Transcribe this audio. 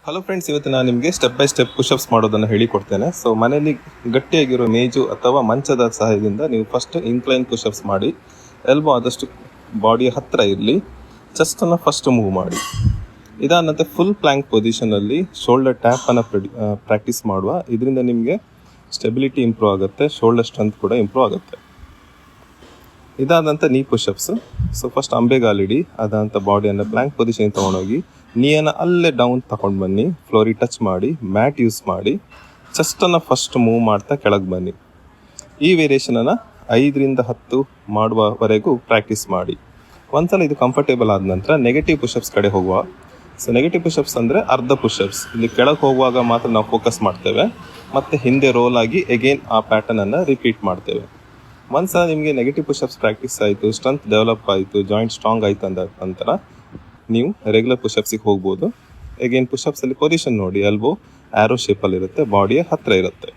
Hello friends, ಇವತ್ತು ನಾನು ನಿಮಗೆ ಸ್ಟೆಪ್ ಬೈ ಸ್ಟೆಪ್ ಪುಷಪ್ಸ್ ಮಾಡೋದನ್ನು ಹೇಳಿಕೊಡ್ತೇನೆ. ಸೊ ಮನೆಯಲ್ಲಿ ಗಟ್ಟಿಯಾಗಿರೋ ಮೇಜು ಅಥವಾ ಮಂಚದ ಸಹಾಯದಿಂದ ನೀವು ಫಸ್ಟ್ ಇನ್ಕ್ಲೈನ್ ಪುಷಪ್ಸ್ ಮಾಡಿ. ಎಲ್ಬೋ ಆದಷ್ಟು ಬಾಡಿಯ ಹತ್ತಿರ ಇರಲಿ. ಚೆಸ್ಟನ್ನು ಫಸ್ಟ್ ಮೂವ್ ಮಾಡಿ. ಇದಾದ ನಂತರ ಫುಲ್ ಪ್ಲ್ಯಾಂಕ್ ಪೊಸಿಷನಲ್ಲಿ ಶೋಲ್ಡರ್ ಟ್ಯಾಪನ್ನು ಪ್ರಾಕ್ಟೀಸ್ ಮಾಡುವ. ಇದರಿಂದ ನಿಮಗೆ ಸ್ಟೆಬಿಲಿಟಿ ಇಂಪ್ರೂವ್ ಆಗುತ್ತೆ, ಶೋಲ್ಡರ್ ಸ್ಟ್ರೆಂತ್ ಕೂಡ ಇಂಪ್ರೂವ್ ಆಗುತ್ತೆ. ಇದಾದಂಥ ನೀ ಪುಷಪ್ಸ್. ಸೊ ಫಸ್ಟ್ ಅಂಬೆಗಾಲಿಡಿ, ಅದಂಥ ಬಾಡಿಯನ್ನು ಪ್ಲ್ಯಾಂಕ್ ಪೊಸಿಷನ್ ತೊಗೊಂಡೋಗಿ ನೀಯನ್ನು ಅಲ್ಲೇ ಡೌನ್ ತಗೊಂಡು ಬನ್ನಿ. ಫ್ಲೋರಿಗೆ ಟಚ್ ಮಾಡಿ, ಮ್ಯಾಟ್ ಯೂಸ್ ಮಾಡಿ ಚೆಸ್ಟನ್ನು ಫಸ್ಟ್ ಮೂವ್ ಮಾಡ್ತಾ ಕೆಳಗೆ ಬನ್ನಿ. ಈ ವೇರಿಯೇಷನನ್ನು 5ರಿಂದ 10 ಮಾಡುವವರೆಗೂ ಪ್ರಾಕ್ಟೀಸ್ ಮಾಡಿ. ಒಂದ್ಸಲ ಇದು ಕಂಫರ್ಟೇಬಲ್ ಆದ ನಂತರ ನೆಗೆಟಿವ್ ಪುಷಪ್ಸ್ ಕಡೆ ಹೋಗುವ. ಸೊ ನೆಗೆಟಿವ್ ಪುಷಪ್ಸ್ ಅಂದರೆ ಅರ್ಧ ಪುಷಪ್ಸ್. ಇಲ್ಲಿ ಕೆಳಗೆ ಹೋಗುವಾಗ ಮಾತ್ರ ನಾವು ಫೋಕಸ್ ಮಾಡ್ತೇವೆ, ಮತ್ತು ಹಿಂದೆ ರೋಲ್ ಆಗಿ ಎಗೇನ್ ಆ ಪ್ಯಾಟರ್ನನ್ನು ರಿಪೀಟ್ ಮಾಡ್ತೇವೆ. ಒಂದ್ಸಲ ನಿಮಗೆ ನೆಗೆಟಿವ್ ಪುಷಪ್ಸ್ ಪ್ರಾಕ್ಟೀಸ್ ಆಯಿತು, ಸ್ಟ್ರೆಂತ್ ಡೆವಲಪ್ ಆಯಿತು, ಜಾಯಿಂಟ್ ಸ್ಟ್ರಾಂಗ್ ಆಯಿತು ಅಂದ ನಂತರ ನೀವು ರೆಗ್ಯುಲರ್ ಪುಷಪ್ಸಿಗೆ ಹೋಗ್ಬೋದು. ಎಗೇನ್ ಪುಷಪ್ಸಲ್ಲಿ ಪೊಸಿಷನ್ ನೋಡಿ, ಎಲ್ಬೋ ಆ್ಯರೋ ಶೇಪಲ್ಲಿರುತ್ತೆ, ಬಾಡಿಯ ಹತ್ತಿರ ಇರುತ್ತೆ.